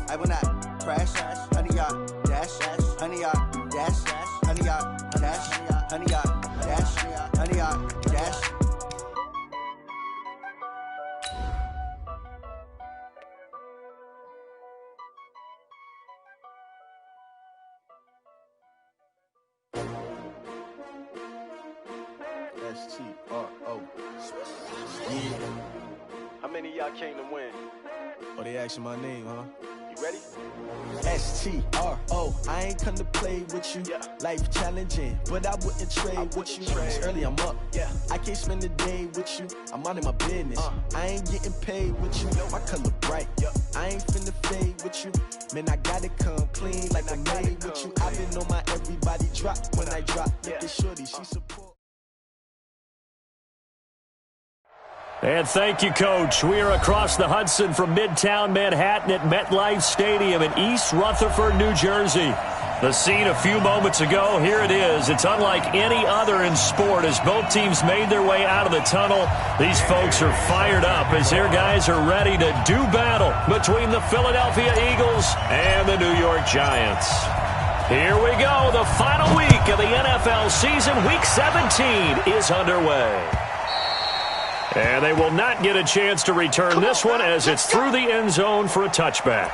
I will not crash. Honey yacht, dash, honey yacht, dash, honey yacht, dash, honey yacht, dash, honey yacht, dash. S-T-R-O. Yeah. How many of y'all came to win? Oh, they asking my name, huh? You ready? S-T-R-O. I ain't come to play with you. Yeah. Life challenging, but I wouldn't trade with you. Early I'm up. Yeah. I can't spend the day with you. I'm out of my business. I ain't getting paid with you. My color bright. Yeah. I ain't finna fade with you. Man, I gotta come clean like I'm made with you. I've been on my everybody drop. When I drop, look at shorty, she support. And thank you, Coach. We are across the Hudson from Midtown Manhattan at MetLife Stadium in East Rutherford, New Jersey. The scene a few moments ago, here it is. It's unlike any other in sport as both teams made their way out of the tunnel. These folks are fired up as their guys are ready to do battle between the Philadelphia Eagles and the New York Giants. Here we go. The final week of the NFL season, Week 17, is underway. And they will not get a chance to return this one as it's through the end zone for a touchback.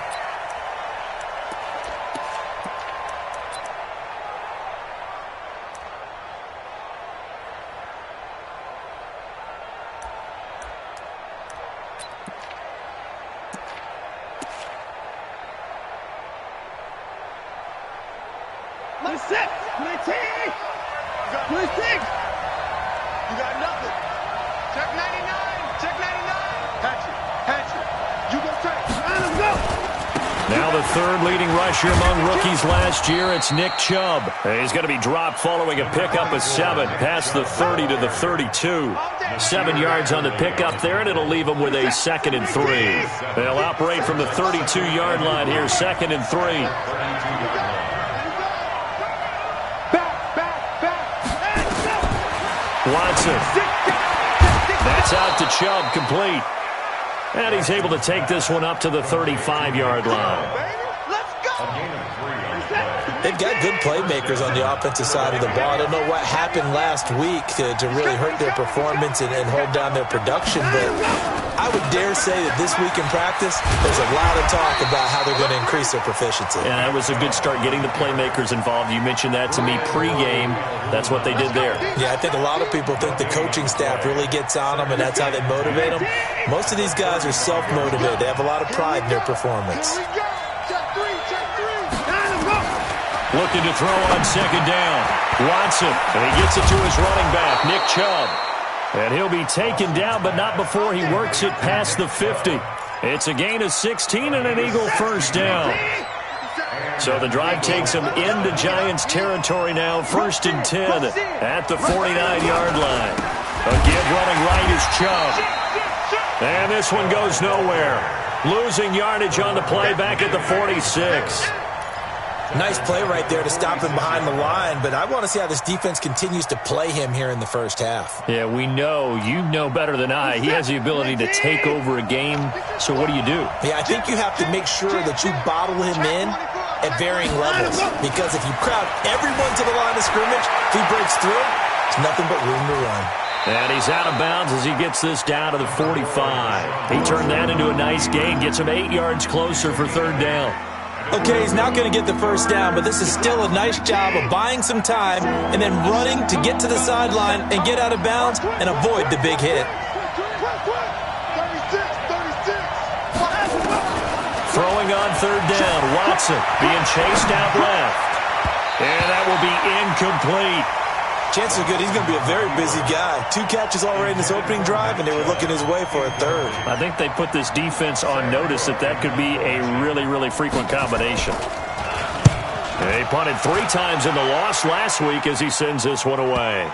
You got nothing. Check 99. Check 99. Hatchet. You go take. Let's go. Now the third leading rusher among rookies last year, it's Nick Chubb. He's going to be dropped following a pickup of 7 past the 30 to the 32. 7 yards on the pickup there, and it'll leave him with a 2nd and 3. They'll operate from the 32-yard line here, 2nd and 3. Watson. That's out to Chubb, complete. And he's able to take this one up to the 35-yard line. They've got good playmakers on the offensive side of the ball. I don't know what happened last week to really hurt their performance and hold down their production, but I would dare say that this week in practice, there's a lot of talk about how they're going to increase their proficiency. Yeah, that was a good start getting the playmakers involved. You mentioned that to me pregame. That's what they did there. Yeah, I think a lot of people think the coaching staff really gets on them, and that's how they motivate them. Most of these guys are self-motivated. They have a lot of pride in their performance. Looking to throw on 2nd down. Watson, and he gets it to his running back, Nick Chubb. And he'll be taken down, but not before he works it past the 50. It's a gain of 16 and an Eagle first down. So the drive takes him into Giants territory now, 1st and 10 at the 49-yard line. A give running right is Chubb. And this one goes nowhere. Losing yardage on the play back at the 46. Nice play right there to stop him behind the line, but I want to see how this defense continues to play him here in the first half. Yeah, we know. You know better than I. He has the ability to take over a game, so what do? Yeah, I think you have to make sure that you bottle him in at varying levels, because if you crowd everyone to the line of scrimmage, if he breaks through, there's nothing but room to run. And he's out of bounds as he gets this down to the 45. He turned that into a nice gain, gets him 8 yards closer for 3rd down. Okay, he's not going to get the first down, but this is still a nice job of buying some time and then running to get to the sideline and get out of bounds and avoid the big hit. Throwing on 3rd down, Watson being chased out left. And that will be incomplete. Chances are good he's going to be a very busy guy. 2 catches already in this opening drive, and they were looking his way for a 3rd. I think they put this defense on notice that could be a really, really frequent combination. They punted 3 times in the loss last week as he sends this one away.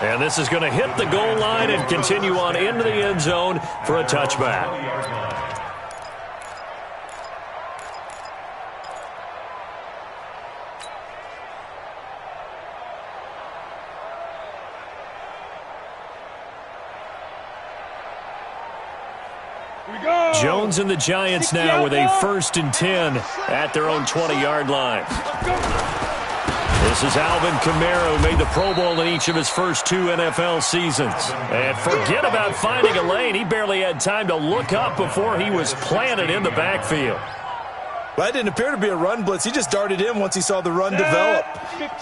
And this is going to hit the goal line and continue on into the end zone for a touchback. Jones and the Giants now with a 1st and 10 at their own 20-yard line. This is Alvin Kamara, who made the Pro Bowl in each of his first 2 NFL seasons. And forget about finding a lane. He barely had time to look up before he was planted in the backfield. Well, that didn't appear to be a run blitz. He just darted in once he saw the run develop.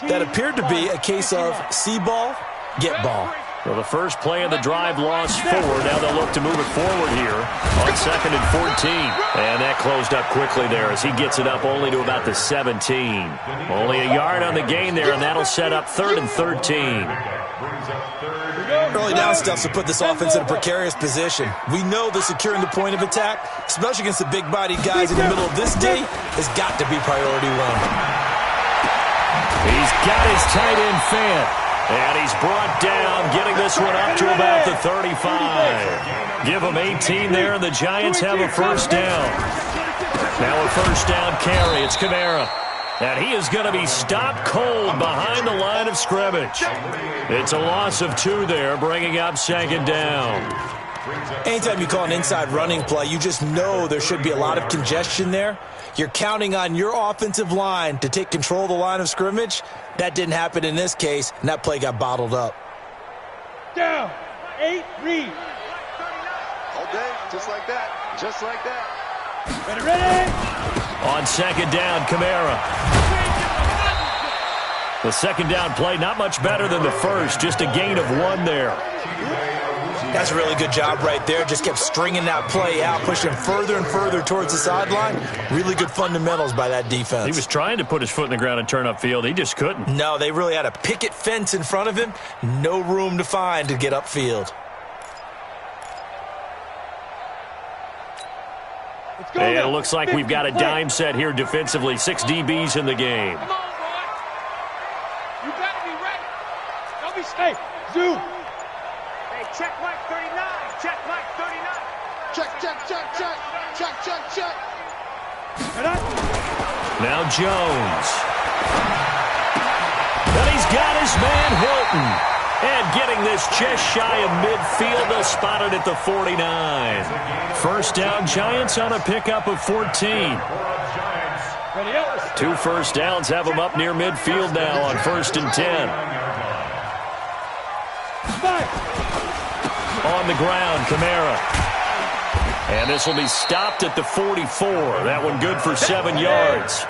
That appeared to be a case of see ball, get ball. So the first play of the drive lost 4. Now they'll look to move it forward here on 2nd and 14. And that closed up quickly there as he gets it up only to about the 17. Only a yard on the gain there, and that'll set up 3rd and 13. Early down stuff to put this offense in a precarious position. We know that securing the point of attack, especially against the big-bodied guys in the middle of this day, has got to be priority 1. He's got his tight end fan. And he's brought down, getting this one up to about the 35. Give him 18 there, and the Giants have a 1st down. Now a 1st down carry. It's Kamara. And he is going to be stopped cold behind the line of scrimmage. It's a loss of 2 there, bringing up 2nd down. Anytime you call an inside running play, you just know there should be a lot of congestion there. You're counting on your offensive line to take control of the line of scrimmage. That didn't happen in this case, and that play got bottled up. Down. 8, read. All day, just like that. Just like that. Ready. On 2nd down, Kamara. The 2nd down play, not much better than the first, just a gain of 1 there. That's a really good job right there. Just kept stringing that play out, pushing further and further towards the sideline. Really good fundamentals by that defense. He was trying to put his foot in the ground and turn upfield. He just couldn't. No, they really had a picket fence in front of him. No room to find to get upfield. And it looks like we've got a dime set here defensively. 6 DBs in the game. Come on, boy. You better be ready. Don't be safe. Zoom. Check Mike 39. Check Mike 39. Check. Now Jones. And he's got his man Hilton. And getting this just shy of midfield. They'll spot it at the 49. 1st down, Giants on a pickup of 14. 2 1st downs have them up near midfield now on 1st and 10. On the ground, Kamara. And this will be stopped at the 44. That one good for 7 yards.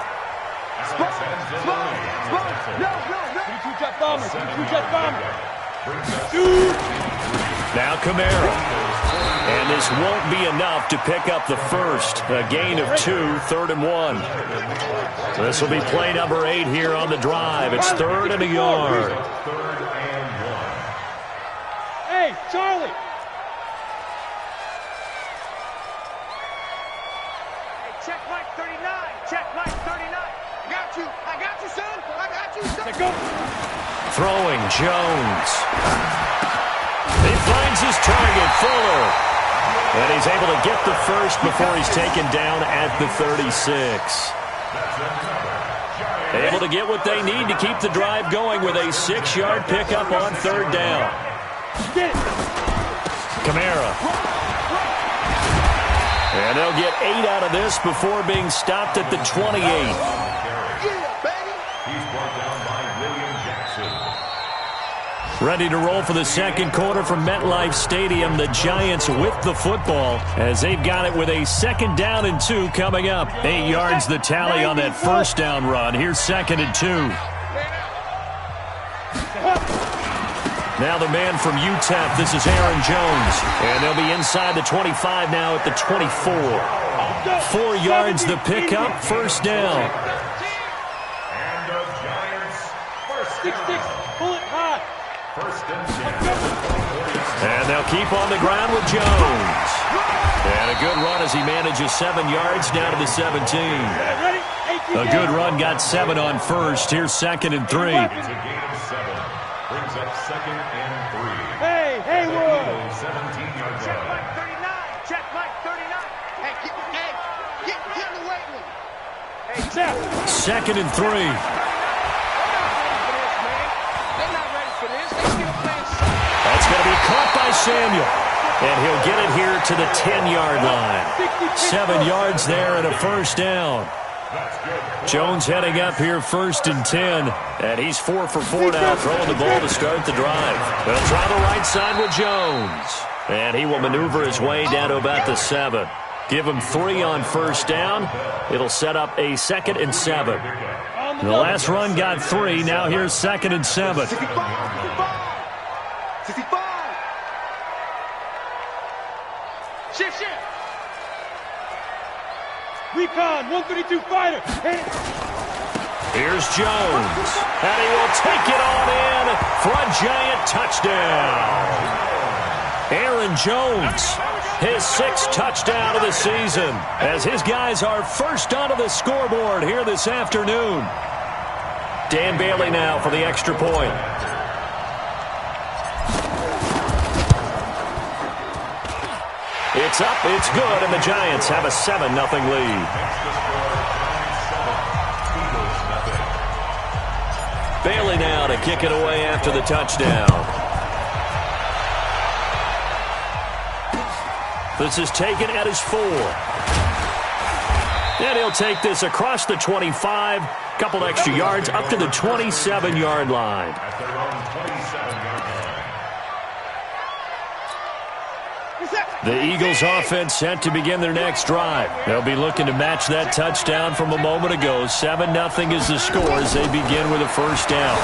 Now Kamara. And this won't be enough to pick up the first. A gain of 2, 3rd and 1. This will be play number 8 here on the drive. It's 3rd and a yard. Hey, Charlie. Hey, check Mike 39. Check Mike 39. I got you, son. I got you, son. Go. Throwing Jones. He finds his target, Fuller. And he's able to get the first before he's taken down at the 36. Able to get what they need to keep the drive going with a 6-yard pickup on 3rd down. Kamara. And they'll get 8 out of this before being stopped at the 28. Ready to roll for the 2nd quarter from MetLife Stadium. The Giants with the football as they've got it with a 2nd down and 2 coming up. 8 yards the tally on that 1st down run. Here's 2nd and 2. Now the man from UTEP, this is Aaron Jones. And they'll be inside the 25 now at the 24. 4 yards the pickup, 1st down. And the Giants, 6-6, pull it high. And they'll keep on the ground with Jones. And a good run as he manages 7 yards down to the 17. A good run, got 7 on 1st. Here's 2nd and 3. Brings up 2nd and 3. Hey, Wood. 17-yard check Mike 39. Check Mike 39. Hey, get in the weight room. Hey, check. 2nd and 3. They're not ready for this. They still playing. That's going to be caught by Samuel. And he'll get it here to the 10-yard line. 7 yards there and a first down. Jones heading up here 1st and 10. And he's 4 for 4 now, throwing the ball to start the drive. They'll try the right side with Jones. And he will maneuver his way down to about the 7. Give him 3 on first down. It'll set up a 2nd and 7. The last run got 3. Now here's 2nd and 7. 65. Shift. Recon, 132 fighter. Here's Jones. And he will take it on in for a giant touchdown. Aaron Jones, his 6th touchdown of the season, as his guys are first onto the scoreboard here this afternoon. Dan Bailey now for the extra point. It's up, it's good, and the Giants have a 7-0 lead. Bailey now to kick it away after the touchdown. This is taken at his 4. And he'll take this across the 25. Couple extra yards up to the 27-yard line. The Eagles offense set to begin their next drive. They'll be looking to match that touchdown from a moment ago. 7-0 is the score as they begin with a first down.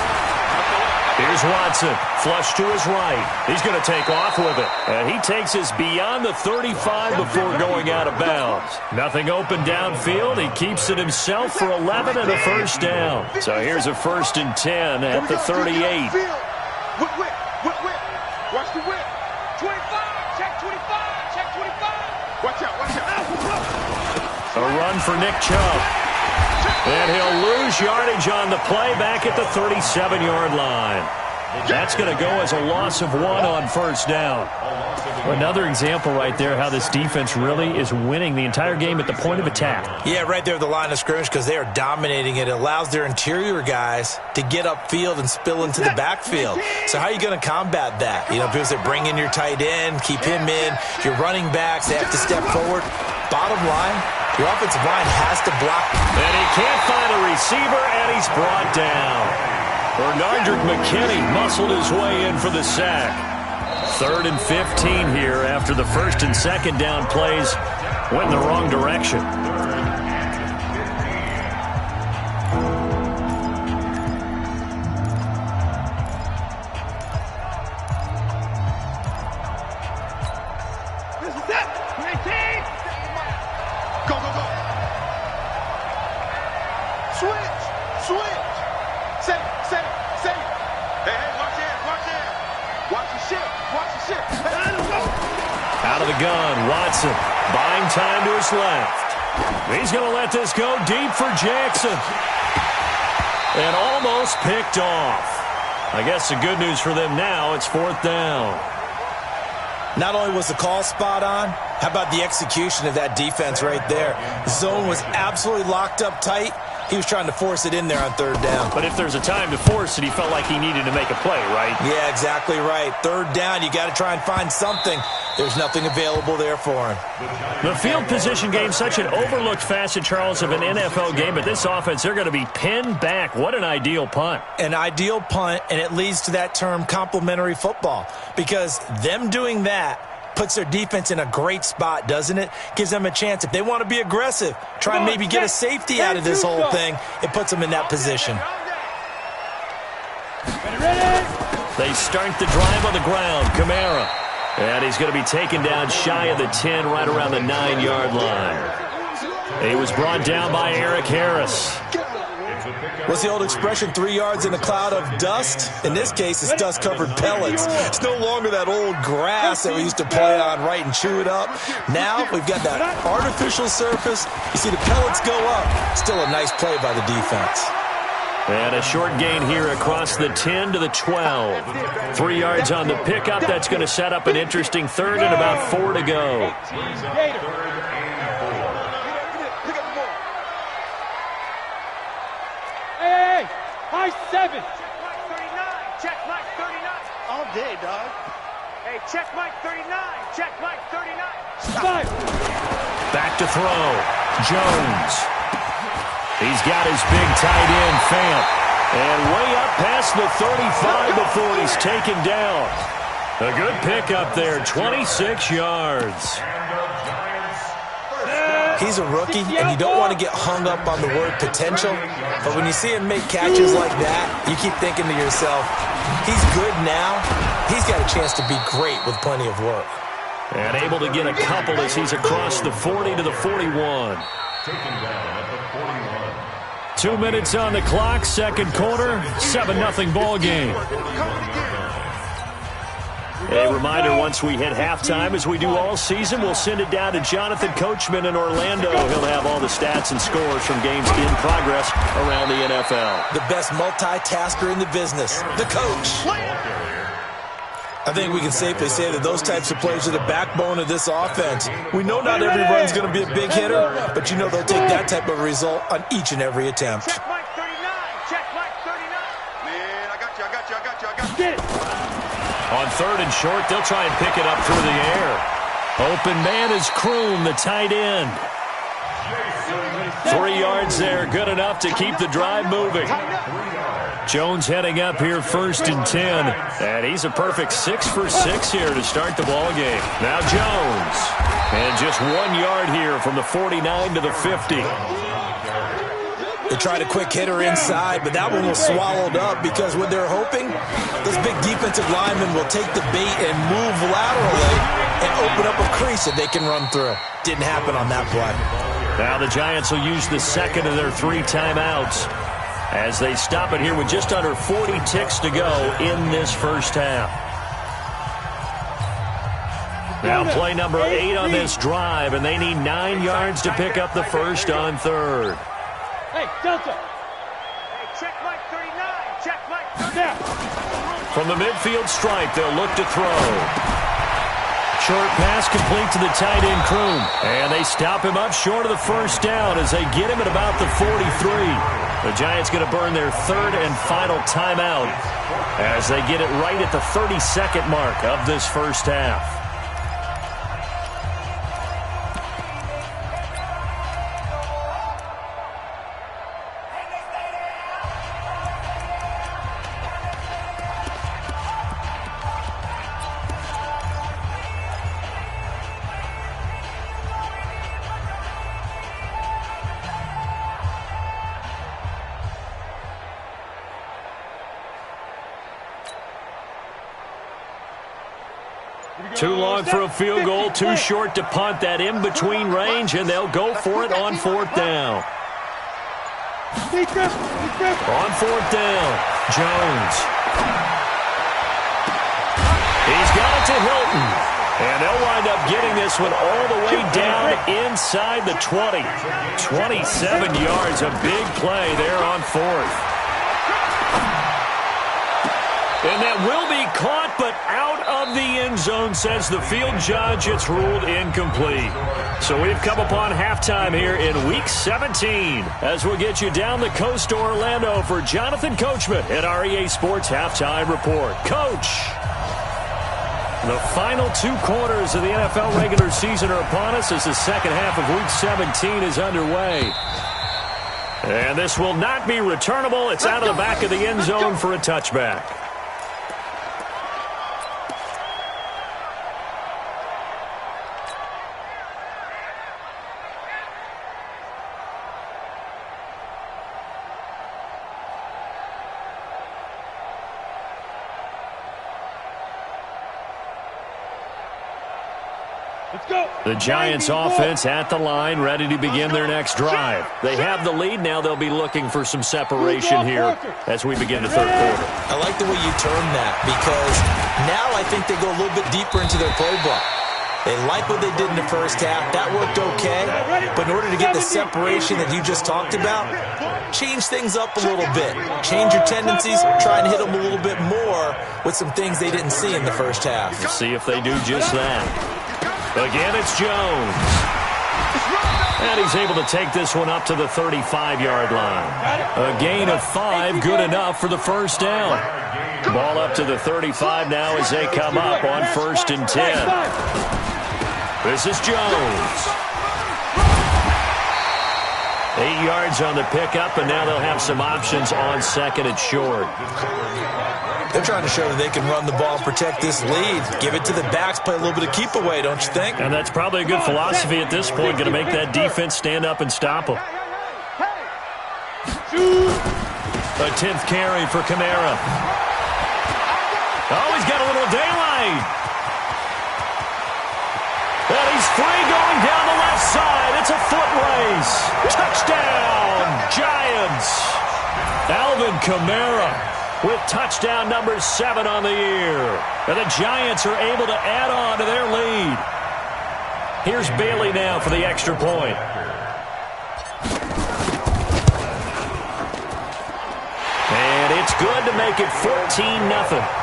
Here's Watson, flush to his right. He's going to take off with it. And he takes us beyond the 35 before going out of bounds. Nothing open downfield. He keeps it himself for 11 and a first down. So here's a 1st and 10 at the 38. Whip. Watch the whip. 25. Check 25. Check 25. Watch out. A run for Nick Chubb. And he'll lose yardage on the play back at the 37-yard line. That's going to go as a loss of 1 on first down. Another example right there how this defense really is winning the entire game at the point of attack. Yeah, right there at the line of scrimmage because they are dominating it. It allows their interior guys to get upfield and spill into the backfield. So how are you going to combat that? You know, people say bring in your tight end, keep him in. Your running backs, they have to step forward. Bottom line, your offensive line has to block. And he can't find a receiver, and he's brought down. Bernardrick McKinney muscled his way in for the sack. 3rd and 15 here after the 1st and 2nd down plays went in the wrong direction. This is it. 19. Go. Switch. Set it. Hey, watch it. Watch the ship. Out of the gun, Watson buying time to his left. He's going to let this go deep for Jackson. And almost picked off. I guess the good news for them now, it's 4th down. Not only was the call spot on, how about the execution of that defense right there? The zone was absolutely locked up tight. He was trying to force it in there on 3rd down. But if there's a time to force it, he felt like he needed to make a play, right? Yeah, exactly right. 3rd down, you got to try and find something. There's nothing available there for him. The field position game, such an overlooked facet, Charles, of an NFL game. But this offense, they're going to be pinned back. What an ideal punt. An ideal punt, and it leads to that term complementary football. Because them doing that puts their defense in a great spot, doesn't it? Gives them a chance. If they want to be aggressive, try and maybe get a safety out of this whole thing, it puts them in that position. They start the drive on the ground. Kamara. And he's going to be taken down shy of the 10, right around the 9-yard line. He was brought down by Eric Harris. What's the old expression, 3 yards in a cloud of dust? In this case, it's dust-covered pellets. It's no longer that old grass that we used to play on, right, and chew it up. Now we've got that artificial surface. You see the pellets go up. Still a nice play by the defense. And a short gain here across the 10 to the 12. 3 yards on the pickup. That's going to set up an interesting 3rd and about 4 to go. High 7. Check Mike 39. All day, dog. Hey, check Mike 39. Check Mike 39. Stop. Back to throw. Jones. He's got his big tight end, Fant. And way up past the 35 before he's taken down. A good pickup there, 26 yards. He's a rookie, and you don't want to get hung up on the word potential. But when you see him make catches like that, you keep thinking to yourself, he's good now. He's got a chance to be great with plenty of work. And able to get a couple as he's across the 40 to the 41. Taken down at the 41. 2 minutes on the clock, second quarter, 7-0 ball game. A reminder, once we hit halftime, as we do all season, we'll send it down to Jonathan Coachman in Orlando. He'll have all the stats and scores from games in progress around the NFL. The best multitasker in the business, the coach. I think we can safely say that those types of players are the backbone of this offense. We know not every run's going to be a big hitter, but you know they'll take that type of result on each and every attempt. Check Mike 39. Check Mike 39. Man, I got you. Get it. On third and short, they'll try and pick it up through the air. Open man is Kroom, the tight end. 3 yards there, good enough to keep the drive moving. Jones heading up here, 1st and 10. And he's a perfect 6 for 6 here to start the ball game. Now Jones. And just 1 yard here from the 49 to the 50. They tried a quick hitter inside, but that one was swallowed up because what they're hoping, those big defensive linemen will take the bait and move laterally and open up a crease that they can run through. Didn't happen on that play. Now the Giants will use the second of their 3 timeouts as they stop it here with just under 40 ticks to go in this first half. Now play number 8 on this drive, and they need 9 yards to pick up the first on third. Hey, Delta. Hey, check Mike 39. Check Mike 39. From the midfield stripe, they'll look to throw. Short pass complete to the tight end, Kroom. And they stop him up short of the first down as they get him at about the 43. The Giants going to burn their 3rd and final timeout as they get it right at the 32nd mark of this first half. Too long for a field goal, too short to punt. That in-between range, and they'll go for it on 4th down. On 4th down, Jones. He's got it to Hilton. And they'll wind up getting this one all the way down inside the 20. 27 yards, a big play there on 4th. And that will be caught, but out of the end zone, says the field judge. It's ruled incomplete. So we've come upon halftime here in Week 17 as we'll get you down the coast to Orlando for Jonathan Coachman at our EA Sports Halftime Report. Coach, the final 2 quarters of the NFL regular season are upon us as the second half of Week 17 is underway. And this will not be returnable. It's out of the back of the end zone for a touchback. The Giants offense at the line, ready to begin their next drive. They have the lead. Now they'll be looking for some separation here as we begin the third quarter. I like the way you term that because now I think they go a little bit deeper into their playbook. They like what they did in the first half. That worked okay. But in order to get the separation that you just talked about, change things up a little bit. Change your tendencies. Try and hit them a little bit more with some things they didn't see in the first half. We'll see if they do just that. Again, it's Jones. And he's able to take this one up to the 35-yard line. A gain of 5, good enough for the first down. Ball up to the 35 now as they come up on 1st and 10. This is Jones. 8 yards on the pickup, and now they'll have some options on 2nd and short. They're trying to show that they can run the ball and protect this lead. Give it to the backs, play a little bit of keep away, don't you think? And that's probably a good philosophy at this point, going to make that defense stand up and stop them. A 10th carry for Kamara. Oh, he's got a little daylight. And he's free going down the left side. It's a foot race. Touchdown, Giants. Alvin Kamara with touchdown number 7 on the year. And the Giants are able to add on to their lead. Here's Bailey now for the extra point. And it's good to make it 14-0.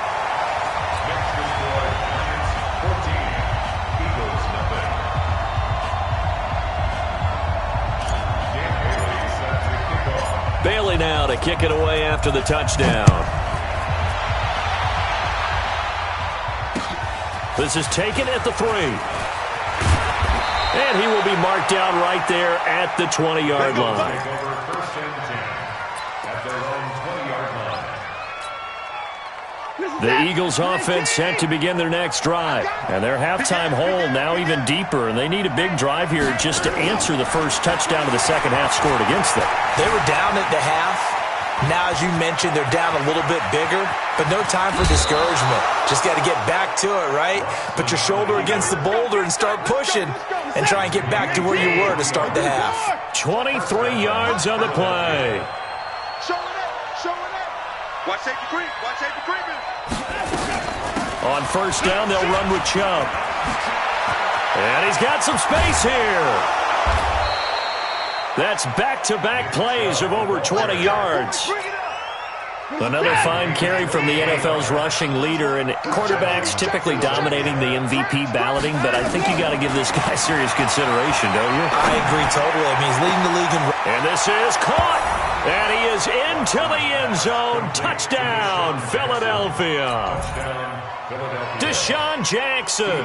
Bailey now to kick it away after the touchdown. This is taken at the 3. And he will be marked down right there at the 20-yard line. The Eagles offense set to begin their next drive. And their halftime hole now even deeper. And they need a big drive here just to answer the first touchdown of the second half scored against them. They were down at the half. Now, as you mentioned, they're down a little bit bigger. But no time for discouragement. Just got to get back to it, right? Put your shoulder against the boulder and start pushing. And try and get back to where you were to start the half. 23 yards on the play. Watch safety creep. Watch safety creeping. On first down, they'll run with Chubb. And he's got some space here. That's back-to-back plays of over 20 yards. Another fine carry from the NFL's rushing leader, and quarterbacks typically dominating the MVP balloting, but I think you got to give this guy serious consideration, don't you? I agree totally. I mean, he's leading the league in... And this is caught. And he is into the end zone. Touchdown, Philadelphia. Deshaun Jackson,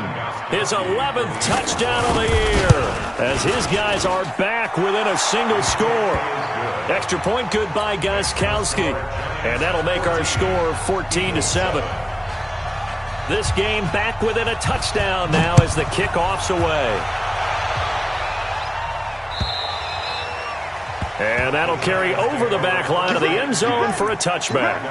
his 11th touchdown of the year, as his guys are back within a single score. Extra point good by Gostkowski, and that'll make our score 14-7. This game back within a touchdown now as the kickoff's away. And that'll carry over the back line of the end zone for a touchback.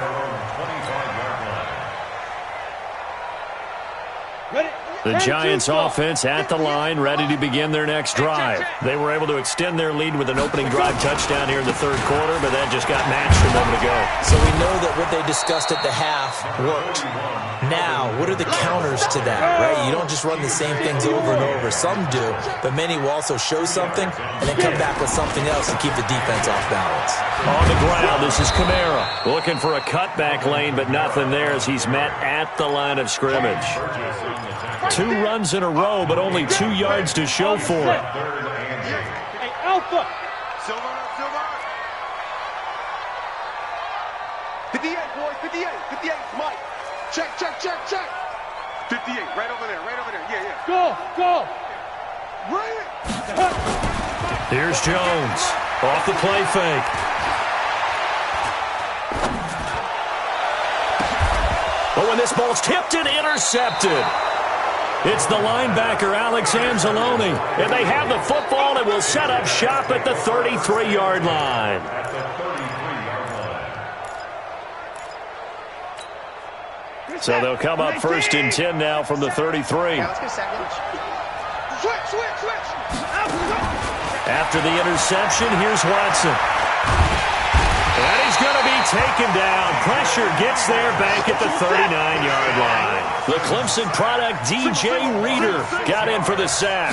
The Giants offense at the line, ready to begin their next drive. They were able to extend their lead with an opening drive touchdown here in the third quarter, but that just got matched a moment ago. So we know that what they discussed at the half worked. Now, what are the counters to that, right? You don't just run the same things over and over. Some do, but many will also show something and then come back with something else and keep the defense off balance. On the ground, this is Kamara. Looking for a cutback lane, but nothing there as he's met at the line of scrimmage. 2 runs in a row, but only 2 yards to show for it. Hey, Alpha! Silver. 58, boys, 58, Mike. Check. 58, right over there, yeah. Go! Right. Here's Jones, off the play fake. Oh, and this ball's tipped and intercepted. It's the linebacker, Alex Anzalone. And they have the football and will set up shop at the 33-yard line. So they'll come up 1st and 10 now from the 33. Switch. After the interception, here's Watson. And he's going to be taken down. Pressure gets there back at the 39-yard line. The Clemson product, DJ Reader, got in for the sack.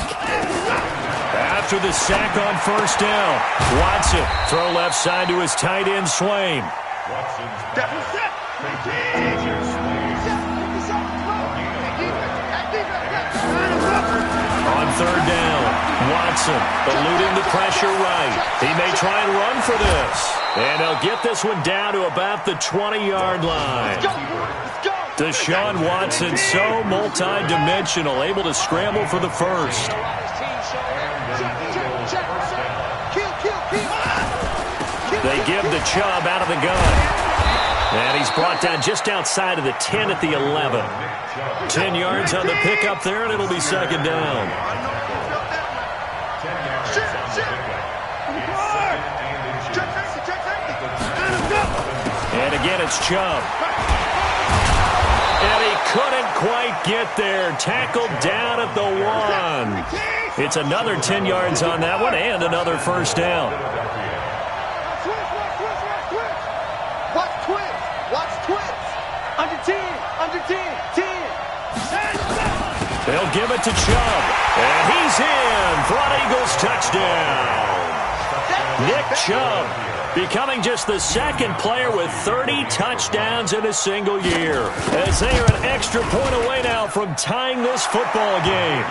After the sack on first down, Watson, throw left side to his tight end, Swain. On third down, Watson, eluding the pressure right. He may try and run for this. And they'll get this one down to about the 20-yard line. Deshaun Watson, so multi-dimensional, able to scramble for the first. They give the Chubb out of the gun. And he's brought down just outside of the 10 at the 11. 10 yards on the pickup there, and it'll be second down. And again, it's Chubb. And he couldn't quite get there. Tackled down at the 1. It's another 10 yards on that one and another first down. They'll give it to Chubb. And he's in for an Eagles touchdown. Nick Chubb becoming just the second player with 30 touchdowns in a single year, as they are an extra point away now from tying this football game.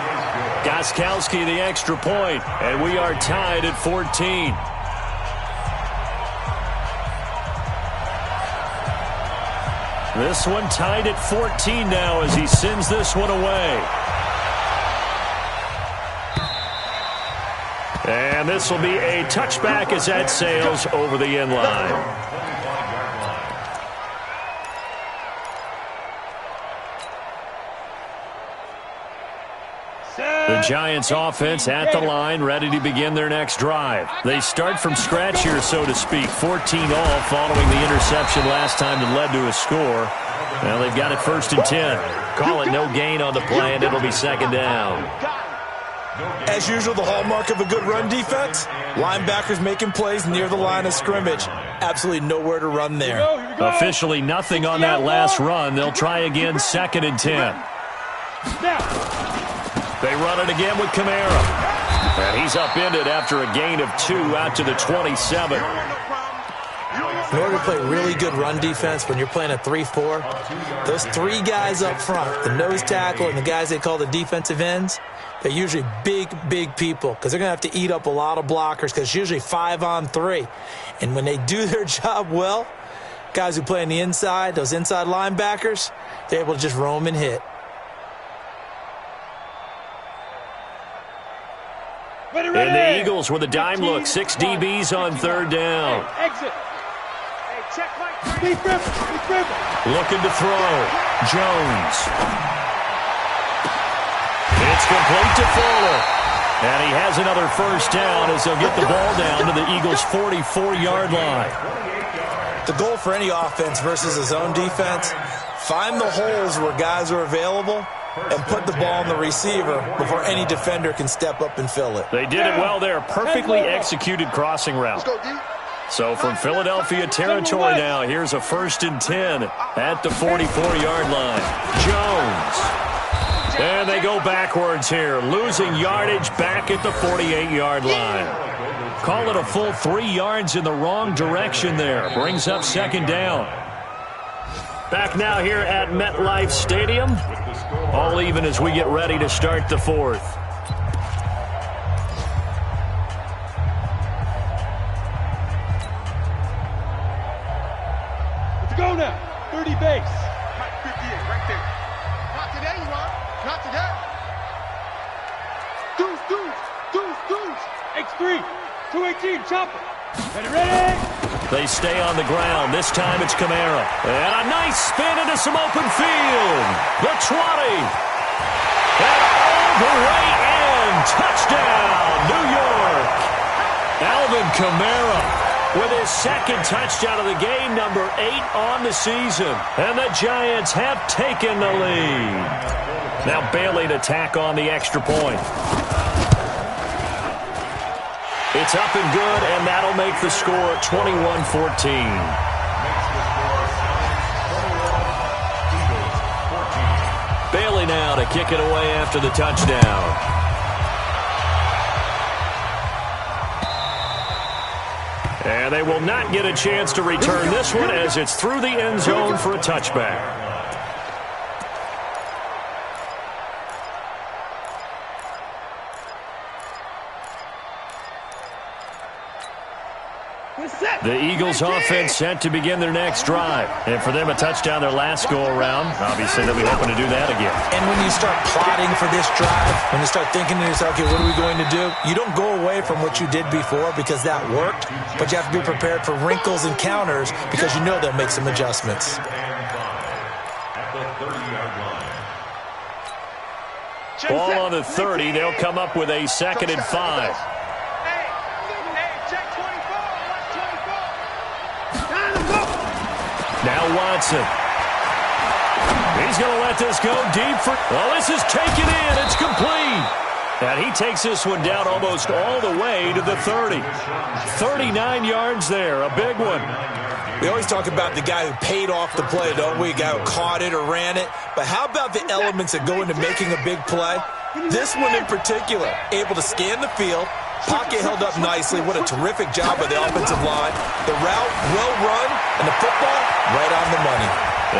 Gostkowski the extra point, and we are tied at 14. This one tied at 14 now as he sends this one away. And this will be a touchback as that sails over the end line. The Giants offense at the line, ready to begin their next drive. They start from scratch here, so to speak. 14 all following the interception last time that led to a score. Well, they've got it 1st and 10. Call it no gain on the play, and it'll be second down. As usual, the hallmark of a good run defense, linebackers making plays near the line of scrimmage. Absolutely nowhere to run there. Officially nothing on that last run. They'll try again 2nd and 10. They run it again with Kamara. And he's upended after a gain of 2 out to the 27. In order to play really good run defense when you're playing a 3-4, those 3 guys up front, the nose tackle and the guys they call the defensive ends, they're usually big, big people because they're going to have to eat up a lot of blockers because it's usually 5-on-3. And when they do their job well, guys who play on the inside, those inside linebackers, they're able to just roam and hit. And the Eagles with a dime look. 6 DBs on 3rd down. Exit. Check Mike. Looking to throw. Jones. It's complete to Fuller. And he has another first down as they'll get the ball down to the Eagles' 44-yard line. The goal for any offense versus a zone defense, find the holes where guys are available and put the ball on the receiver before any defender can step up and fill it. They did it well there. Perfectly executed crossing route. So from Philadelphia territory now, here's a 1st and 10 at the 44-yard line. Jones. And they go backwards here, losing yardage back at the 48-yard line. Call it a full 3 yards in the wrong direction there. Brings up second down. Back now here at MetLife Stadium. All even as we get ready to start the 4th. Let's go now. 30 base. 58 right there. Not today, you are. Not today. Deuce. X3. 218. Chopper. Ready. They stay on the ground. This time it's Kamara. And a nice spin into some open field. The 20. And all the way in. Touchdown, New York. Alvin Kamara with his 2nd touchdown of the game, number 8 on the season. And the Giants have taken the lead. Now Bailey to tack on the extra point. It's up and good, and that'll make the score 21-14. Bailey now to kick it away after the touchdown. And they will not get a chance to return this one as it's through the end zone for a touchback. The Eagles offense set to begin their next drive. And for them, a touchdown their last go-around. Obviously, they'll be hoping to do that again. And when you start plotting for this drive, when you start thinking to yourself, okay, what are we going to do? You don't go away from what you did before because that worked, but you have to be prepared for wrinkles and counters because you know they'll make some adjustments. Ball on the 30. They'll come up with a 2nd and 5. Now Watson. He's going to let this go deep for... Oh, this is taken in. It's complete. And he takes this one down almost all the way to the 30. 39 yards there. A big one. We always talk about the guy who paid off the play, don't we? A guy who caught it or ran it. But how about the elements that go into making a big play? This one in particular, able to scan the field. Pocket held up nicely. What a terrific job by the offensive line. The route well run, and the football right on the money.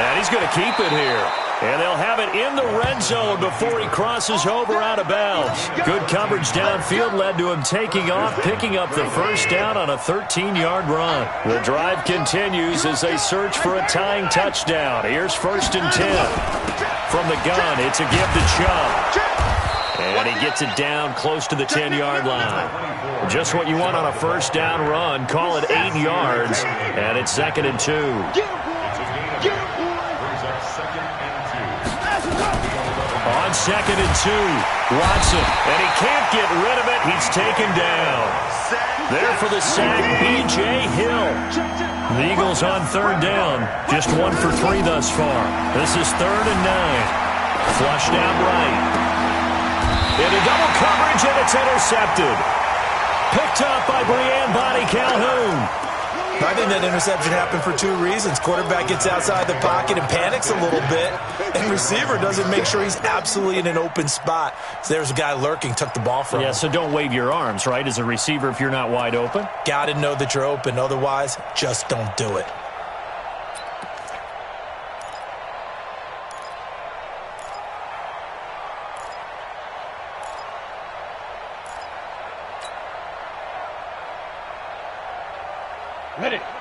And he's going to keep it here. And they'll have it in the red zone before he crosses over out of bounds. Good coverage downfield led to him taking off, picking up the first down on a 13-yard run. The drive continues as they search for a tying touchdown. Here's 1st and 10. From the gun, it's a give to Chubb. And he gets it down close to the 10-yard line. Just what you want on a first down run. Call it 8 yards. And it's 2nd and 2. On 2nd and 2, Watson. And he can't get rid of it. He's taken down. There for the sack, B.J. Hill. The Eagles on 3rd down. Just 1 for 3 thus far. This is 3rd and 9. Flushed out right. Into double coverage, and it's intercepted. Picked up by Brian Bonnie Calhoun. I think that interception happened for 2 reasons. Quarterback gets outside the pocket and panics a little bit, and receiver doesn't make sure he's absolutely in an open spot. So there's a guy lurking, took the ball from him. Yeah, so don't wave your arms, right, as a receiver if you're not wide open. Got to know that you're open. Otherwise, just don't do it.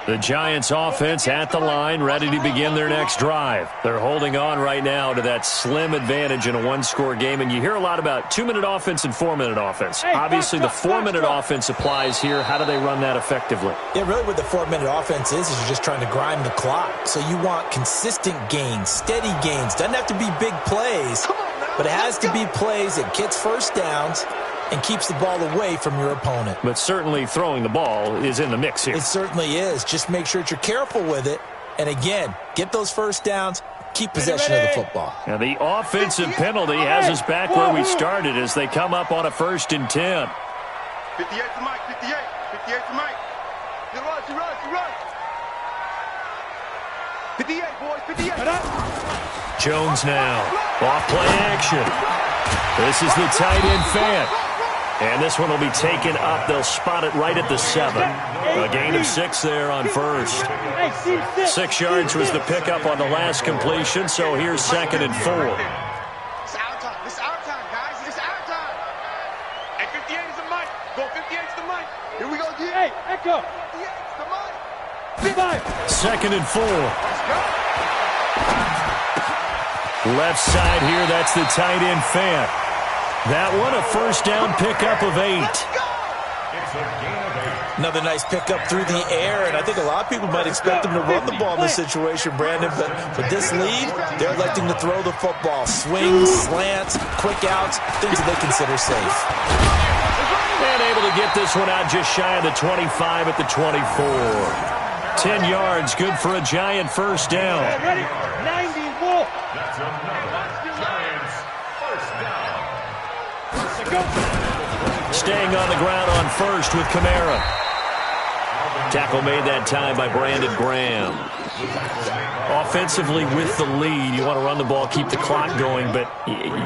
The Giants offense at the line, ready to begin their next drive. They're holding on right now to that slim advantage in a 1-score game, and you hear a lot about 2-minute offense and 4-minute offense. Obviously, the 4-minute offense applies here. How do they run that effectively? Yeah, really what the 4-minute offense is you're just trying to grind the clock. So you want consistent gains, steady gains. Doesn't have to be big plays, but it has to be plays that gets first downs and keeps the ball away from your opponent. But certainly throwing the ball is in the mix here. It certainly is. Just make sure that you're careful with it. And again, get those first downs, keep possession of the football. Now the offensive penalty has us back where we started as they come up on a 1st and 10. 58 to Mike, 58. 58 to Mike. You run. 58, boys, 58. Jones now. Off play action. This is the tight end Fant. And this one will be taken up. They'll spot it right at the 7. A gain of 6 there on 1st. 6 yards was the pickup on the last completion, so here's 2nd and 4. It's our time. It's our time, guys. It's our time. Hey, 58 is the mic. Go 58 is the mic. Here we go, G. Hey, Echo. 58 is the mic. 2nd and 4. Let's go. Left side here, that's the tight end Fant. That one, a first down pickup of 8. Another nice pickup through the air, and I think a lot of people might expect them to run the ball in this situation, Brandon, but with this lead, they're electing to throw the football. Swings, slants, quick outs, things that they consider safe. And able to get this one out just shy of the 25 at the 24. 10 yards, good for a Giant first down. Ready? 90 more. That's another Giants first down. Staying on the ground on 1st with Kamara. Tackle made that time by Brandon Graham. Offensively with the lead, you want to run the ball, keep the clock going, but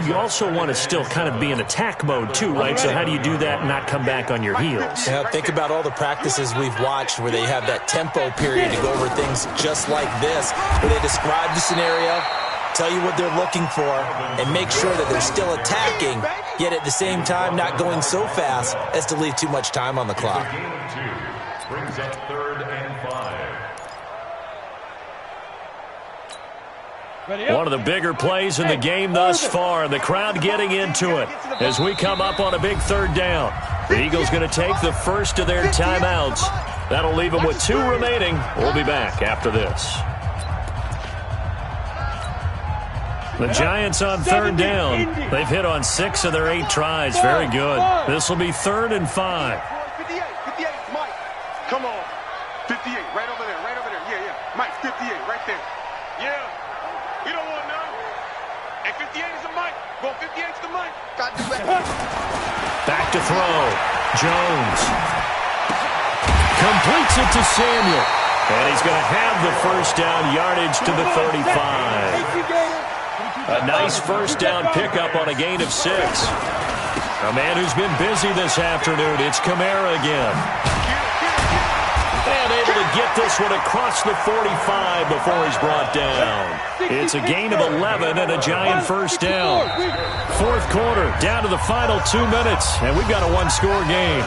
you also want to still kind of be in attack mode too, right? So how do you do that and not come back on your heels? Yeah, think about all the practices we've watched where they have that tempo period to go over things just like this, where they describe the scenario, tell you what they're looking for, and make sure that they're still attacking, yet at the same time not going so fast as to leave too much time on the clock. brings up 3rd and 5. One of the bigger plays in the game thus far. The crowd getting into it as we come up on a big 3rd down. The Eagles going to take the first of their timeouts. That'll leave them with 2 remaining. We'll be back after this. The Giants on 3rd down. They've hit on 6 of their 8 tries. Very good. This will be 3rd and 5. 58, Mike. Come on. 58, right over there, Yeah. Mike, 58, right there. Yeah. We don't want none. And 58 is the Mike. Go 58 is the Mike. Got to do better. Back to throw. Jones. Completes it to Samuel. And he's going to have the first down, yardage to the 35. A nice first down pickup on a gain of 6. A man who's been busy this afternoon. It's Kamara again. And able to get this one across the 45 before he's brought down. It's a gain of 11 and a Giant first down. 4th quarter, down to the final 2 minutes, and we've got a 1-score game.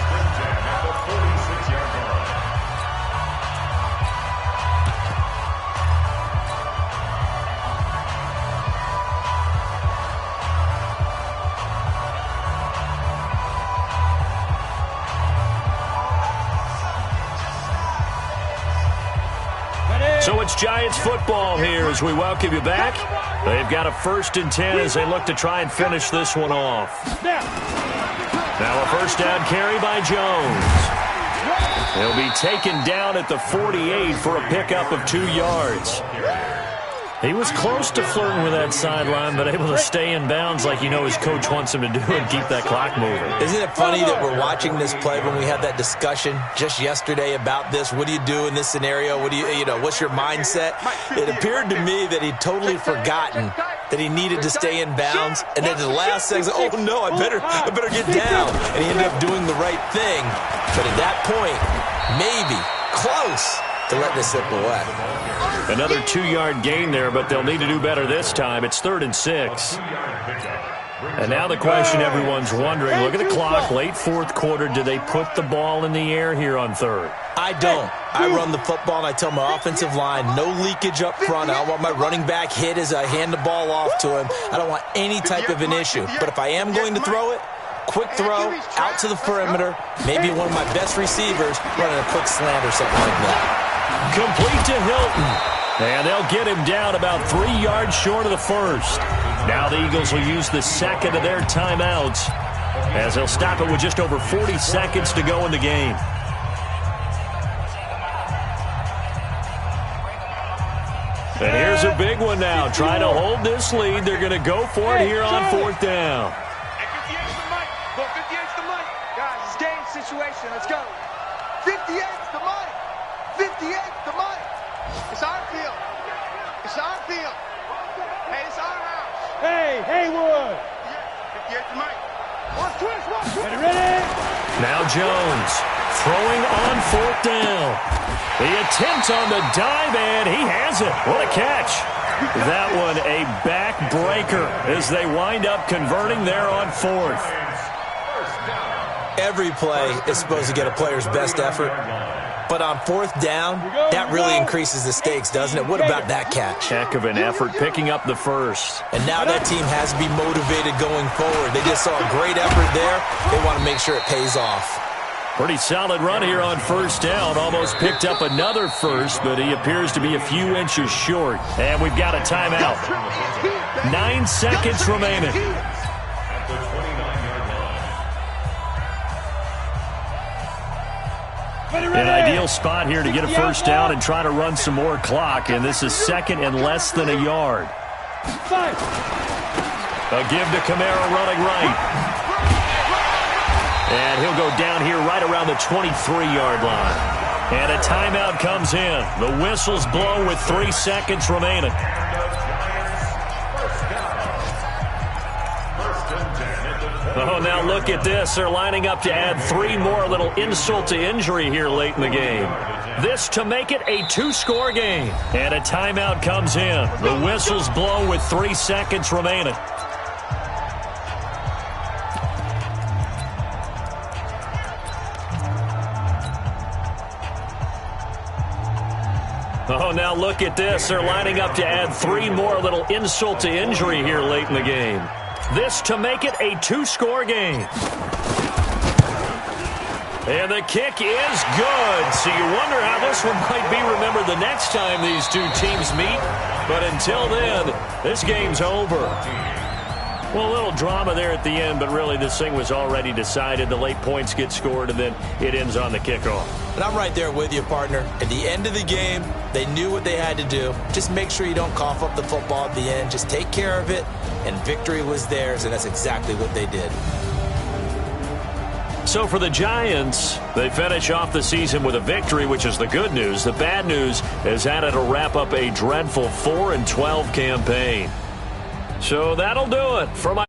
So it's Giants football here as we welcome you back. They've got a 1st and 10 as they look to try and finish this one off. Now a first down carry by Jones. He'll be taken down at the 48 for a pickup of 2 yards. He was close to flirting with that sideline, but able to stay in bounds like you know his coach wants him to do and keep that clock moving. Isn't it funny that we're watching this play when we had that discussion just yesterday about this? What do you do in this scenario? What do you know, what's your mindset? It appeared to me that he'd totally forgotten that he needed to stay in bounds, and then the last second, oh no, I better get down. And he ended up doing the right thing. But at that point, maybe close to letting it slip away. Another 2-yard gain there, but they'll need to do better this time. It's 3rd and 6. And now the question everyone's wondering, look at the clock, late 4th quarter, do they put the ball in the air here on 3rd? I don't. I run the football, and I tell my offensive line, no leakage up front. I don't want my running back hit as I hand the ball off to him. I don't want any type of an issue. But if I am going to throw it, quick throw, out to the perimeter, maybe one of my best receivers running a quick slant or something like that. Complete to Hilton. And they'll get him down about 3 yards short of the first. Now the Eagles will use the second of their timeouts as they'll stop it with just over 40 seconds to go in the game. And here's a big one now. Trying to hold this lead. They're going to go for it here on 4th down. And 58's the Mike. Go 58's the Mike. Guys, it's game situation. Let's go. 58's the Mike. 58's the Mike. It's our field. It's our field. Hey, it's our house. Hey, Haywood. 58's the Mike. One twist. Ready? Now Jones throwing on 4th down. The attempt on the dive, and he has it. What a catch. That one a backbreaker as they wind up converting there on 4th. Every play is supposed to get a player's best effort. But on 4th down, that really increases the stakes, doesn't it? What about that catch? Heck of an effort picking up the first. And now that team has to be motivated going forward. They just saw a great effort there. They want to make sure it pays off. Pretty solid run here on 1st down. Almost picked up another first, but he appears to be a few inches short. And we've got a timeout. 9 seconds remaining. An ideal spot here to get a first down and try to run some more clock, and this is 2nd and less than a yard. A give to Kamara running right. And he'll go down here right around the 23-yard line. And a timeout comes in. The whistle's blown with 3 seconds remaining. Oh, now look at this. They're lining up to add 3 more, a little insult to injury here late in the game. This to make it a 2-score game. And a timeout comes in. The whistle's blown with 3 seconds remaining. Oh, now look at this. They're lining up to add 3 more, a little insult to injury here late in the game. This to make it a 2-score game. And the kick is good. So you wonder how this one might be remembered the next time these two teams meet. But until then, this game's over. Well, a little drama there at the end, but really this thing was already decided. The late points get scored, and then it ends on the kickoff. And I'm right there with you, partner. At the end of the game, they knew what they had to do. Just make sure you don't cough up the football at the end. Just take care of it, and victory was theirs, and that's exactly what they did. So for the Giants, they finish off the season with a victory, which is the good news. The bad news is had to wrap up a dreadful 4-12 campaign. So that'll do it for my